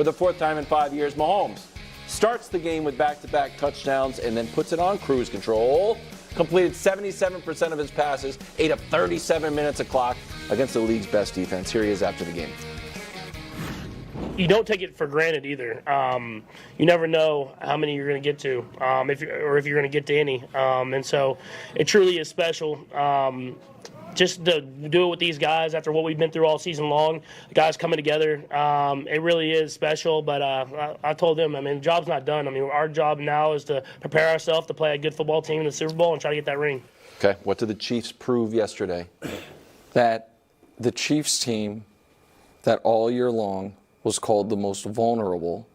for the fourth time in 5 years. Mahomes starts the game with back-to-back touchdowns and then puts it on cruise control. Completed 77% of his passes, ate up 37 minutes of clock against the league's best defense. Here he is after the game. You don't take it for granted either. You never know how many you're going to get to, if you're going to get to any. And so it truly is special. Just to do it with these guys after what we've been through all season long, the guys coming together, it really is special. But I told them, the job's not done. Our job now is to prepare ourselves to play a good football team in the Super Bowl and try to get that ring. Okay, what did the Chiefs prove yesterday? That the Chiefs team that all year long was called the most vulnerable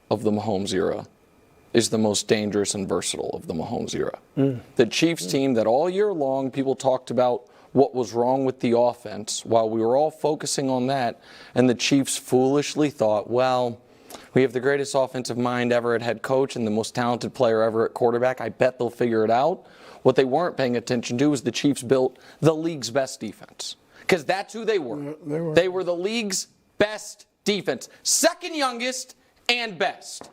of the Mahomes era is the most dangerous and versatile of the Mahomes era. The Chiefs team that all year long people talked about what was wrong with the offense while we were all focusing on that, and the Chiefs foolishly thought, well, we have the greatest offensive mind ever at head coach and the most talented player ever at quarterback. I bet they'll figure it out. What they weren't paying attention to is the Chiefs built the league's best defense, because that's who they were. They were the league's best defense, second youngest and best.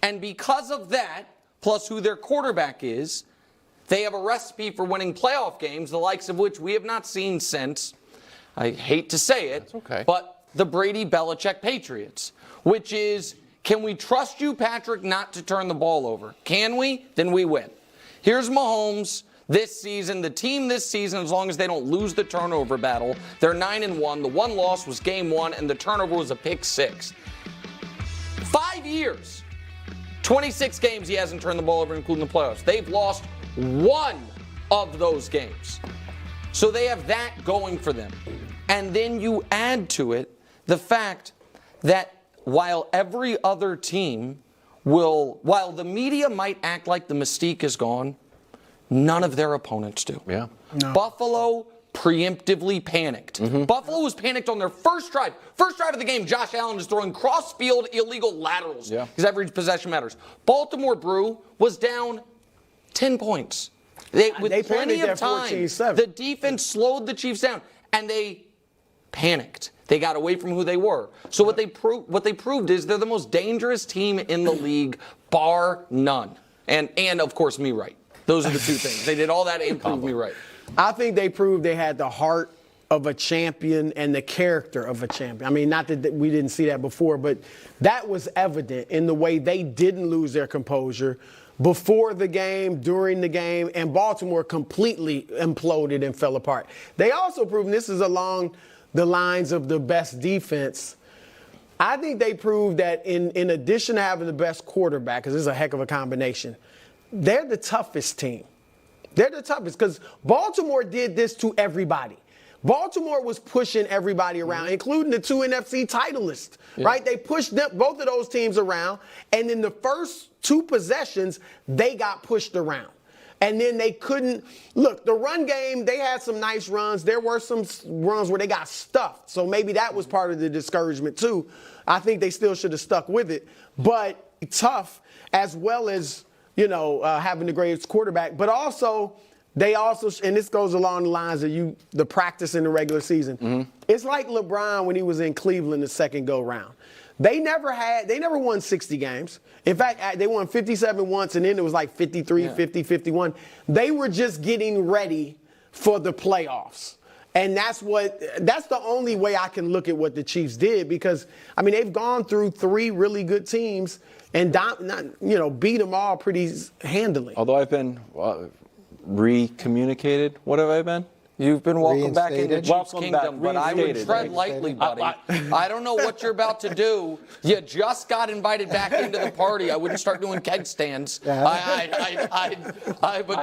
And because of that, plus who their quarterback is, they have a recipe for winning playoff games, the likes of which we have not seen since, I hate to say it, but the Brady-Belichick Patriots, which is, can we trust you, Patrick, not to turn the ball over? Can we? Then we win. Here's Mahomes this season, the team this season, as long as they don't lose the turnover battle, they're 9-1. The one loss was game one, and the turnover was a pick six. 5 years, 26 games he hasn't turned the ball over, including the playoffs. They've lost one of those games. So they have that going for them. And then you add to it the fact that while every other team while the media might act like the mystique is gone, none of their opponents do. Yeah. No. Buffalo preemptively panicked. Buffalo was panicked on their first drive. First drive of the game, Josh Allen is throwing cross-field illegal laterals because every possession matters. Baltimore Brew was down 10 points. With plenty of time, the defense slowed the Chiefs down, and they panicked. They got away from who they were. So what they proved is they're the most dangerous team in the league, bar none. And of course, me right. Those are the two things. They did all that and proved me right. I think they proved they had the heart of a champion and the character of a champion. Not that we didn't see that before, but that was evident in the way they didn't lose their composure before the game, during the game, and Baltimore completely imploded and fell apart. They also proved, and this is along the lines of the best defense, I think they proved that in addition to having the best quarterback, because this is a heck of a combination, they're the toughest team. They're the toughest because Baltimore did this to everybody. Baltimore was pushing everybody around, including the two NFC titleists, right? They pushed both of those teams around, and in the first two possessions, they got pushed around. And then they couldn't – look, the run game, they had some nice runs. There were some runs where they got stuffed, so maybe that was part of the discouragement too. I think they still should have stuck with it. But tough, as well as, having the greatest quarterback, but also – they also, and this goes along the lines of the practice in the regular season. It's like LeBron when he was in Cleveland the second go round. They never won 60 games. In fact, they won 57 once, and then it was like 53, 50, 51. They were just getting ready for the playoffs. And that's the only way I can look at what the Chiefs did, because, they've gone through three really good teams and beat them all pretty handily. Although I've been recommunicated. What have I been? You've been welcomed back into Chiefs Kingdom, but I would tread lightly, buddy. I don't know what you're about to do. You just got invited back into the party. I wouldn't start doing keg stands. But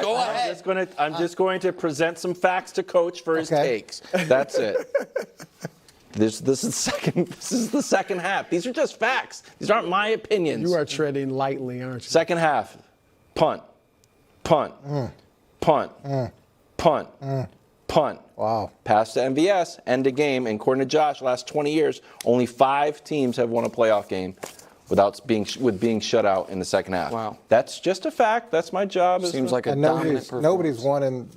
go ahead. I'm just going to present some facts to Coach for his takes. That's it. This is the second half. These are just facts. These aren't my opinions. You are treading lightly, aren't you? Second half. Punt. Punt. Punt. Punt. Punt. Wow. Pass to MVS, end of game. And according to Josh, last 20 years, only 5 teams have won a playoff game with being shut out in the second half. Wow. That's just a fact. That's my job. Seems like a dominant performance. Nobody's won in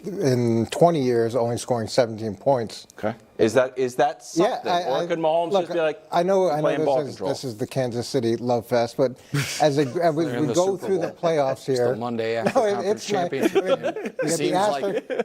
in 20 years only scoring 17 points. Okay. Is that something? Yeah, or could Mahomes look, just be like, I know playing ball control? this is the Kansas City love fest, but as we go through the playoffs here, the Monday after conference championship.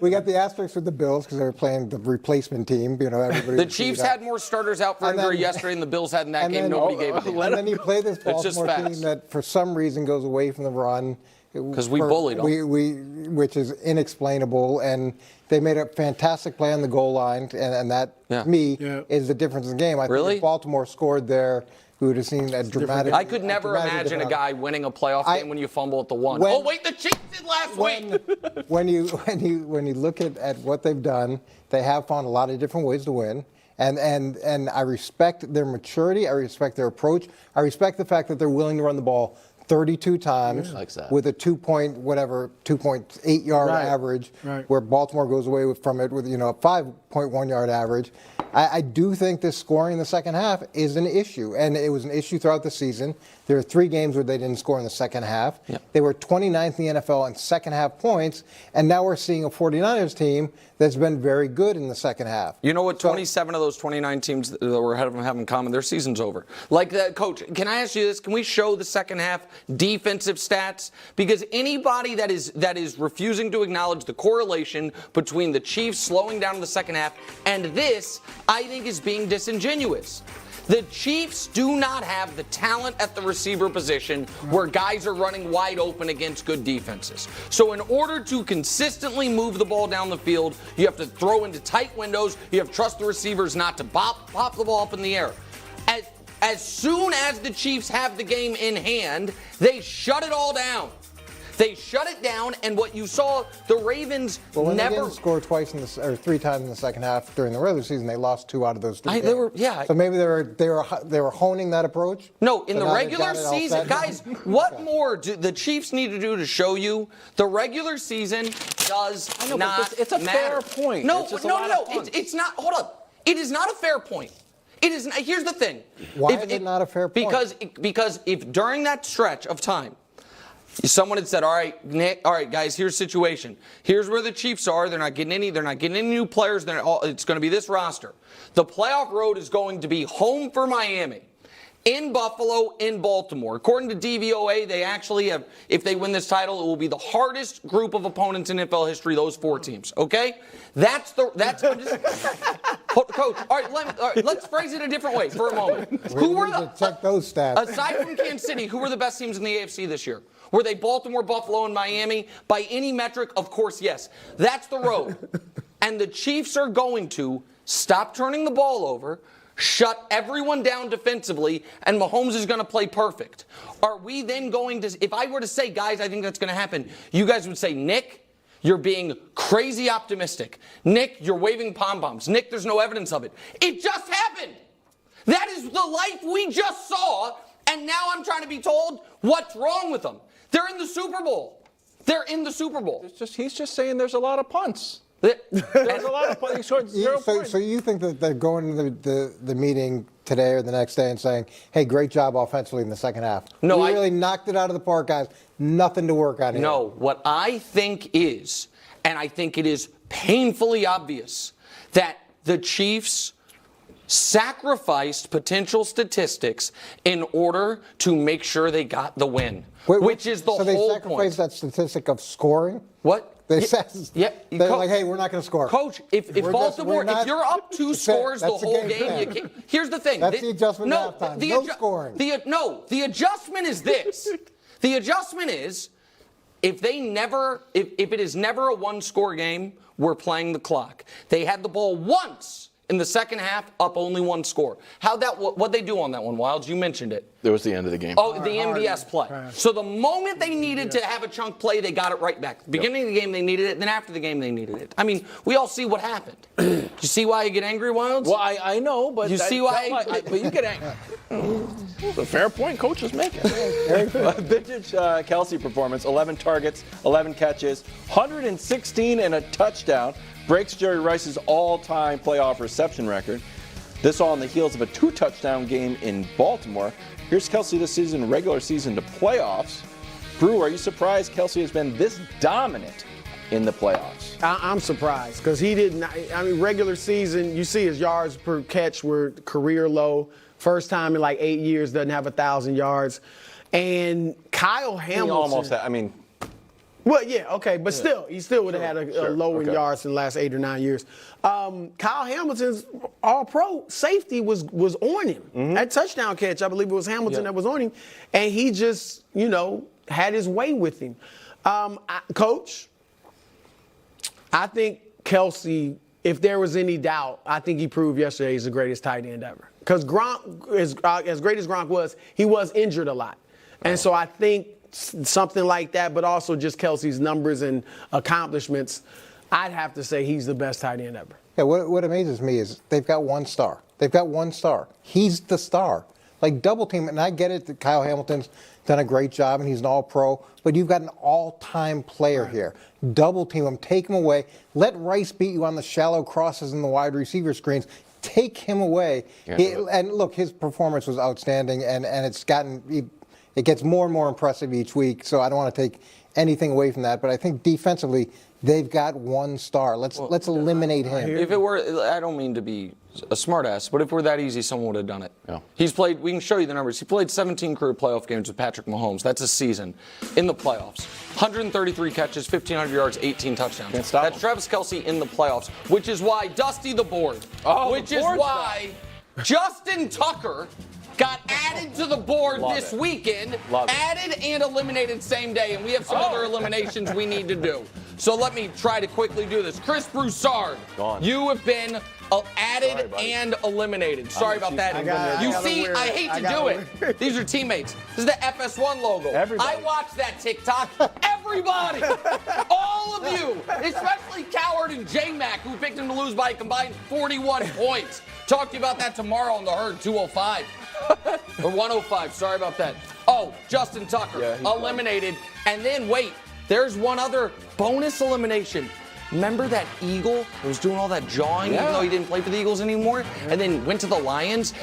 we got the asterisks with the Bills because they were playing the replacement team. You know, everybody. The Chiefs had more starters out for injury yesterday than the Bills had in that game. Nobody gave a damn. And then you play this Baltimore team facts. that, for some reason, goes away from the run. Because we bullied them. Which is inexplainable, and they made a fantastic play on the goal line, and that, to me, is the difference in the game. I think if Baltimore scored there, we would have seen a dramatic. I could never imagine a guy winning a playoff game when you fumble at the one. The Chiefs did last week. When you look at what they've done, they have found a lot of different ways to win. And I respect their maturity. I respect their approach. I respect the fact that they're willing to run the ball 32 times with a 2.8 yard average, where Baltimore goes away from it with a 5.1 yard average. I do think this scoring in the second half is an issue, and it was an issue throughout the season. There are 3 games where they didn't score in the second half. They were 29th in the NFL in second half points, and now we're seeing a 49ers team that's been very good in the second half. You know what? 27 of those 29 teams that were ahead of them have in common. Their season's over. Like, Coach, can I ask you this? Can we show the second half defensive stats? Because anybody that is refusing to acknowledge the correlation between the Chiefs slowing down in the second half and this, I think, is being disingenuous. The Chiefs do not have the talent at the receiver position where guys are running wide open against good defenses. So in order to consistently move the ball down the field, you have to throw into tight windows. You have to trust the receivers not to pop the ball up in the air. As soon as the Chiefs have the game in hand, they shut it all down. They shut it down, and what you saw, the Ravens when never they didn't score 3 times in the second half during the regular season. They lost 2 out of those 3 games. So maybe they were honing that approach. No, in the regular season, guys, what more do the Chiefs need to do to show you the regular season does not it's a matter. fair point. No, it's it's not. Hold up, it is not a fair point. It is. Here's the thing. Why is it not a fair point? Because if during that stretch of time, someone had said, all right, Nick, all right, guys, here's the situation. Here's where the Chiefs are. They're not getting any new players. It's going to be this roster. The playoff road is going to be home for Miami, in Buffalo, in Baltimore. According to DVOA, they actually have, if they win this title, it will be the hardest group of opponents in NFL history, those 4 teams. Okay? Coach, all right, let's phrase it a different way for a moment. Check those stats. Aside from Kansas City, who were the best teams in the AFC this year? Were they Baltimore, Buffalo, and Miami? By any metric, of course, yes. That's the road. And the Chiefs are going to stop turning the ball over, shut everyone down defensively, and Mahomes is going to play perfect. Are we then going to, if I were to say, guys, I think that's going to happen, you guys would say, Nick, you're being crazy optimistic. Nick, you're waving pom-poms. Nick, there's no evidence of it. It just happened. That is the life we just saw, and now I'm trying to be told what's wrong with them. They're in the Super Bowl. They're in the Super Bowl. He's just saying there's a lot of punts. There's a lot of punts. He scored 0 points. So you think that they're going to the meeting today or the next day and saying, hey, great job offensively in the second half. No, we really knocked it out of the park, guys. Nothing to work on here. No, what I think is, and I think it is painfully obvious, that the Chiefs sacrificed potential statistics in order to make sure they got the win, which is the whole point. So they sacrificed that statistic of scoring? What? They're like, hey, we're not going to score. Coach, if Baltimore, if you're up 2 scores the whole game, you can't. Here's the thing. That's the adjustment at halftime. No scoring. The adjustment is this. The adjustment is if it is never a 1-score game, we're playing the clock. They had the ball once in the second half, up only 1 score. What'd they do on that one, Wilds? You mentioned it. It was the end of the game. Oh, the MVS play. So the moment they needed to have a chunk play, they got it right back. Beginning of the game, they needed it. Then after the game, they needed it. I mean, we all see what happened. You see why you get angry, Wilds? Well, I know, but you see why. But you get angry. It's a fair point Coach is making. Vintage Kelsey performance: 11 targets, 11 catches, 116 and a touchdown. Breaks Jerry Rice's all-time playoff reception record. This all on the heels of a 2-touchdown game in Baltimore. Here's Kelsey this season, regular season to playoffs. Brew, are you surprised Kelsey has been this dominant in the playoffs. I'm surprised because he didn't. I mean, regular season, you see his yards per catch were career low. First time in like 8 years doesn't have 1,000 yards. And Kyle Hamilton. He almost had, I mean. Well, yeah, okay, but still, he still would have had a low in okay. yards in the last 8 or 9 years. Kyle Hamilton's All-Pro safety was on him. Mm-hmm. That touchdown catch, I believe it was Hamilton that was on him, and he just, had his way with him. Coach, I think Kelsey, if there was any doubt, I think he proved yesterday he's the greatest tight end ever. Because Gronk, as great as Gronk was, he was injured a lot. And so I think something like that, but also just Kelsey's numbers and accomplishments, I'd have to say he's the best tight end ever. Yeah, what amazes me is they've got one star. They've got one star. He's the star. Like double team, and I get it that Kyle Hamilton's done a great job and he's an all-pro, but you've got an all-time player here. Double team him, take him away. Let Rice beat you on the shallow crosses and the wide receiver screens. Take him away. And look, his performance was outstanding, and it gets more and more impressive each week, so I don't want to take anything away from that, but I think defensively, they've got one star. Let's eliminate him. If it were, I don't mean to be a smartass, but if it were that easy, someone would have done it. Yeah. He's played, we can show you the numbers. He played 17 career playoff games with Patrick Mahomes. That's a season in the playoffs. 133 catches, 1,500 yards, 18 touchdowns. Can't stop That's him. Travis Kelce in the playoffs, which is why Dusty the Board, which is why Justin Tucker got added to the board this weekend, added and eliminated same day, and we have some other eliminations we need to do. So let me try to quickly do this. Chris Broussard, you have been added and eliminated. Sorry about that. I hate to do it. These are teammates. This is the FS1 logo. Everybody. I watch that TikTok. Everybody. All of you. Especially Coward and J-Mac, who picked him to lose by a combined 41 points. Talk to you about that tomorrow on the Herd 205. Or 105. Sorry about that. Oh, Justin Tucker eliminated. And then, wait, there's one other bonus elimination. Remember that Eagle who was doing all that jawing even though he didn't play for the Eagles anymore? And then went to the Lions?